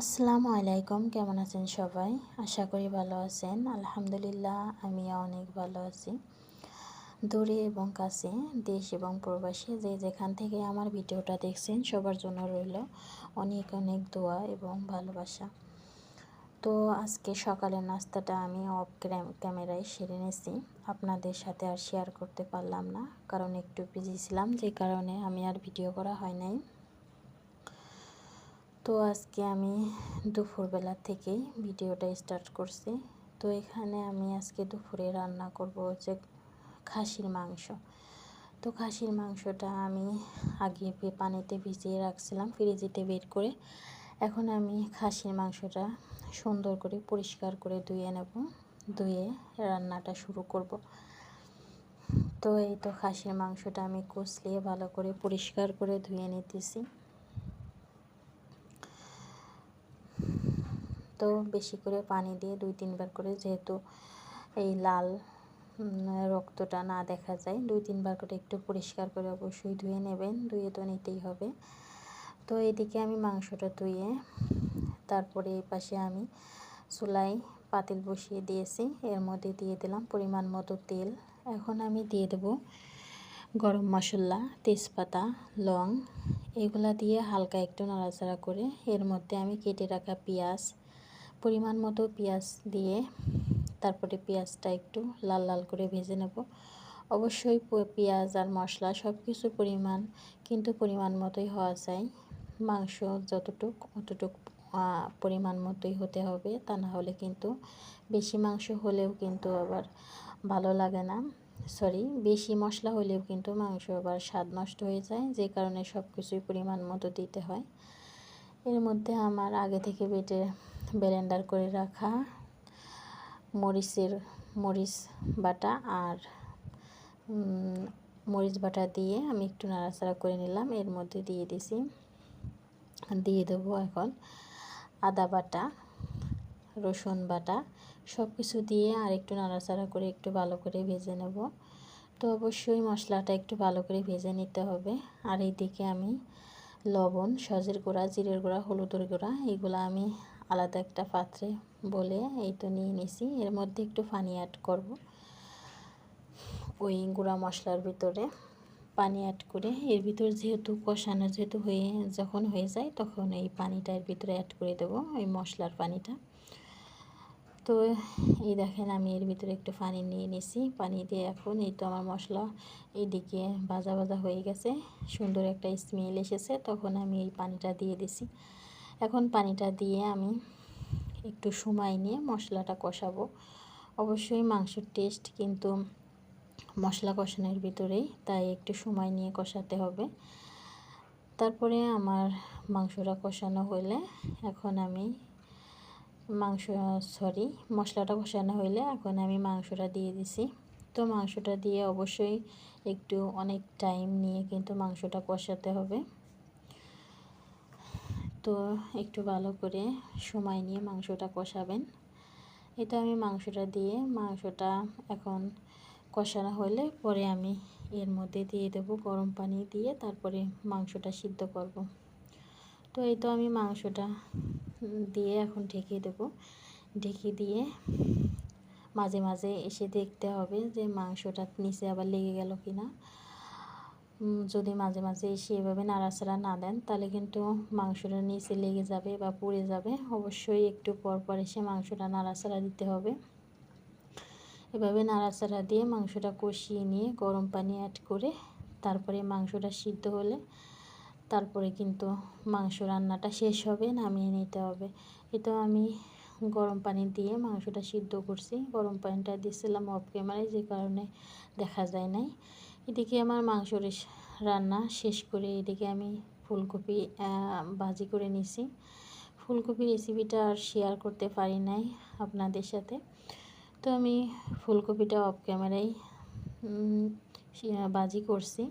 আসসালামু আলাইকুম, কেমন আছেন সবাই? আশা করি ভালো আছেন। আলহামদুলিল্লাহ, আমিও অনেক ভালো আছি। দূরে এবং কাছে, দেশ এবং প্রবাসী যে যেখান থেকে আমার ভিডিওটা দেখছেন সবার জন্য রইল অনেক অনেক দোয়া এবং ভালোবাসা। তো আজকে সকালের নাস্তাটা আমি অফ ক্যামেরায় সেরে নিয়েছি। আপনাদের সাথে আর শেয়ার করতে পারলাম না, কারণ একটু বিজি ছিলাম, যে কারণে আমি আর ভিডিও করা হয় নাই। তো আজকে আমি দুপুরবেলা থেকেই ভিডিওটা স্টার্ট করছি। তো এখানে আমি আজকে দুপুরে রান্না করব হচ্ছে খাসির মাংস। তো খাসির মাংসটা আমি আগে পানিতে ভিজিয়ে রাখছিলাম, ফ্রিজেতে বের করে। এখন আমি খাসির মাংসটা সুন্দর করে পরিষ্কার করে ধুয়ে নেব, ধুয়ে রান্নাটা শুরু করব। তো এই তো খাসির মাংসটা আমি কষলিয়ে ভালো করে পরিষ্কার করে ধুয়ে নিতেছি। তো বেশি করে পানি দিয়ে 2-3 বার করে, যেহেতু এই লাল রক্তটা না দেখা যায়, 2-3 বার করে একটু পরিষ্কার করে অবশ্যই ধুয়ে নেবেন, ধুয়ে তো নিতেই হবে। তো এদিকে আমি মাংসটা ধুয়ে তারপরে এই পাশে আমি চুলায় পাতিল বসিয়ে দিয়েছি। এর মধ্যে দিয়ে দিলাম পরিমাণ মতো তেল। এখন আমি দিয়ে দেব গরম মশলা, তেজপাতা, লং, এগুলা দিয়ে হালকা একটু নাড়াচাড়া করে এর মধ্যে আমি কেটে রাখা পেঁয়াজ, পরিমাণ মতো পেঁয়াজ দিয়ে তারপরে পেঁয়াজটা একটু লাল লাল করে ভেজে নেব। অবশ্যই পেঁয়াজ আর মশলা সব কিছু পরিমাণ মতোই হওয়া চাই। মাংস অতটুক পরিমাণ মতোই হতে হবে, তা না হলে কিন্তু বেশি মাংস হলেও কিন্তু আবার ভালো লাগে না। বেশি মশলা হলেও কিন্তু মাংস আবার স্বাদ নষ্ট হয়ে যায়, যে কারণে সব কিছুই পরিমাণ মতো দিতে হয়। এর মধ্যে আমার আগে থেকে ব্লেন্ডার করে রাখা মরিচ বাটা আর মরিচ বাটা দিয়ে আমি একটু নাড়াচাড়া করে নিলাম। এর মধ্যে দিয়ে দেবো এখন আদা বাটা, রসুন বাটা, সব কিছু দিয়ে আর একটু নাড়াচাড়া করে একটু ভালো করে ভেজে নেব। তো অবশ্যই মশলাটা একটু ভালো করে ভেজে নিতে হবে। আর এইদিকে আমি লবণ, সজের গুঁড়া, জিরের গুঁড়া, হলুদের গুঁড়া, এগুলো আমি আলাদা একটা পাত্রে এই তো নিয়ে নিছি। এর মধ্যে একটু পানি অ্যাড করব। ওই গুঁড়া মশলার ভিতরে পানি অ্যাড করে এর ভিতর যেহেতু কষানো যখন হয়ে যায়, তখন এই পানিটা এর ভিতরে অ্যাড করে দেবো, ওই মশলার পানিটা। তো এই দেখেন আমি এর ভিতরে একটু পানি নিয়ে নিছি। পানি দিয়ে এখন এই তো আমার মশলা এইদিকে ভাজা ভাজা হয়ে গেছে, সুন্দর একটা স্মেল এসেছে, তখন আমি এই পানিটা দিয়ে দিছি। এখন পানিটা দিয়ে আমি একটু সময় নিয়ে মশলাটা কষাবো। অবশ্যই মাংসের টেস্ট কিন্তু মশলা কষানোর ভিতরেই, তাই একটু সময় নিয়ে কষাতে হবে। তারপরে আমার মাংসটা কষানো হলে এখন আমি মশলাটা কষানো হইলে এখন আমি মাংসটা দিয়ে দিছি। তো মাংসটা দিয়ে অবশ্যই অনেক টাইম নিয়ে কিন্তু মাংসটা কষাতে হবে। তো একটু ভালো করে সময় নিয়ে মাংসটা কষাবেন। এটা আমি মাংসটা এখন কষানো হলে পরে আমি এর মধ্যে দিয়ে দেব গরম পানি দিয়ে, তারপরে মাংসটা সিদ্ধ করব। তো এই তো আমি মাংসটা দিয়ে এখন ঢেকে দেব। ঢেকে দিয়ে মাঝে মাঝে এসে দেখতে হবে যে মাংসটা নিচে আবার লেগে গেল কিনা। যদি মাঝে মাঝে এসে এভাবে নাড়াচাড়া না দেন, তাহলে কিন্তু মাংসটা নিচে লেগে যাবে বা পুড়ে যাবে। অবশ্যই একটু পর পর এসে মাংসটা নাড়াচাড়া দিতে হবে। এভাবে নাড়াচাড়া দিয়ে মাংসটা কষিয়ে নিয়ে গরম পানি অ্যাড করে তারপরে মাংসটা সিদ্ধ হলে তারপরে কিন্তু মাংস রান্নাটা শেষ হবে, নামিয়ে নিতে হবে। এটা আমি গরম পানি দিয়ে মাংসটা সিদ্ধ করছি। গরম পানিটা দিয়েছিলাম অফ ক্যামেরায়, যে কারণে দেখা যায় নাই। এদিকে আমার রান্না শেষ করে এদিকে আমি ফুলকপি ভাজি করে নিছি। ফুলকপি রেসিপিটা আর শেয়ার করতে পারি নাই আপনাদের সাথে। তো আমি ফুলকপিটা অফ ক্যামেরায় ভাজি করছি।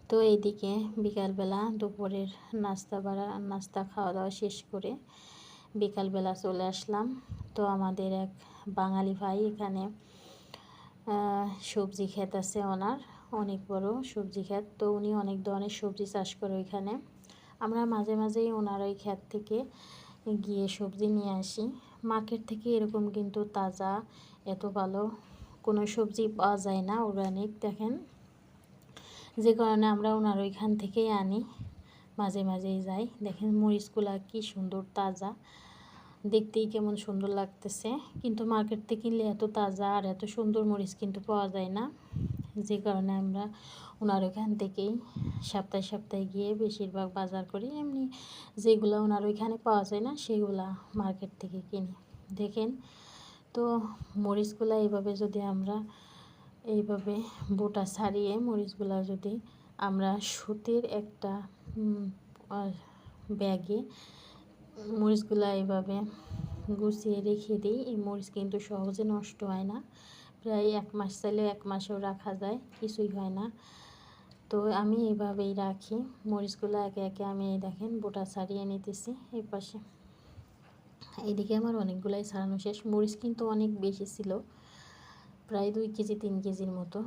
তো এইদিকে বিকালবেলা দুপুরের নাস্তা খাওয়া দাওয়া শেষ করে বিকালবেলা চলে আসলাম। তো আমাদের এক বাঙালি ভাই এখানে সবজি ক্ষেত আছে, ওনার অনেক বড় সবজি ক্ষেত। তো উনি অনেক ধরনের সবজি চাষ করে ওইখানে। আমরা মাঝে মাঝেই ওনার ওই ক্ষেত থেকে গিয়ে সবজি নিয়ে আসি। মার্কেট থেকে এরকম কিন্তু তাজা এত ভালো কোনো সবজি পাওয়া যায় না, অর্গানিক দেখেন, যে কারণে আমরা ওনার ওইখান থেকেই আনি, মাঝে মাঝেই যাই। দেখেন মরিচগুলা কি সুন্দর তাজা, দেখতেই কেমন সুন্দর লাগতেছে, কিন্তু মার্কেট থেকে কিনলে এত তাজা আর এত সুন্দর মরিচ কিন্তু পাওয়া যায় না। যে কারণে আমরা ওনার ওইখান থেকেই সপ্তাহে সপ্তাহে গিয়ে বেশিরভাগ বাজার করি। এমনি যেগুলো ওনার ওইখানে পাওয়া যায় না সেগুলা মার্কেট থেকে কিনি। দেখেন তো মরিচগুলা এইভাবে যদি আমরা এইভাবে বোটা ছাড়িয়ে মরিচগুলা যদি আমরা সুতির একটা ব্যাগে মরিচগুলা এইভাবে গুছিয়ে রেখে দিই, এই মরিচ কিন্তু সহজে নষ্ট হয় না, প্রায় 1 মাস চাইলে 1 মাসও রাখা যায়, কিছুই হয় না। তো আমি এইভাবেই রাখি মরিচগুলো, একে একে আমি দেখেন বোটা ছাড়িয়ে নিতেছি। এই পাশে এইদিকে আমার অনেকগুলাই ছাড়ানো শেষ। মরিচ কিন্তু অনেক বেশি ছিল, প্রায় 2 কেজি 3 কেজির মতো।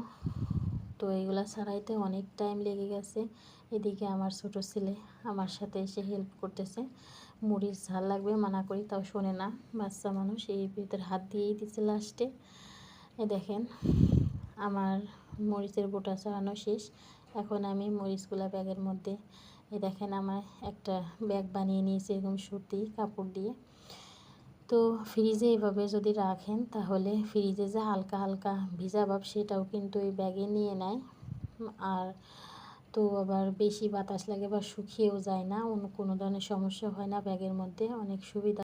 তো এইগুলা ছাড়াইতে অনেক টাইম লেগে গেছে। এদিকে আমার ছোট ছেলে আমার সাথে এসে হেল্প করতেছে, মরিচ ঝাল লাগবে মানা করি তাও শোনে না, বাচ্চা মানুষ, এই ভিতরে হাত দিয়েই দিচ্ছে লাস্টে। দেখেন আমার মরিচের বোটা ছাড়ানো শেষ। এখন আমি মরিচগুলা ব্যাগের মধ্যে, দেখেন আমার একটা ব্যাগ বানিয়ে নিয়েছি এরকম সুতি কাপড় দিয়ে। তো ফ্রিজে এভাবে যদি রাখেন তাহলে ফ্রিজে যে হালকা হালকা ভিজা ভাব সেটাও কিন্তু এই ব্যাগে নিয়ে নেয়, আর তো আবার বেশি বাতাস লাগে বা শুকিয়েও যায় না, অন্য কোনো ধরনের সমস্যা হয় না, ব্যাগের মধ্যে অনেক সুবিধা।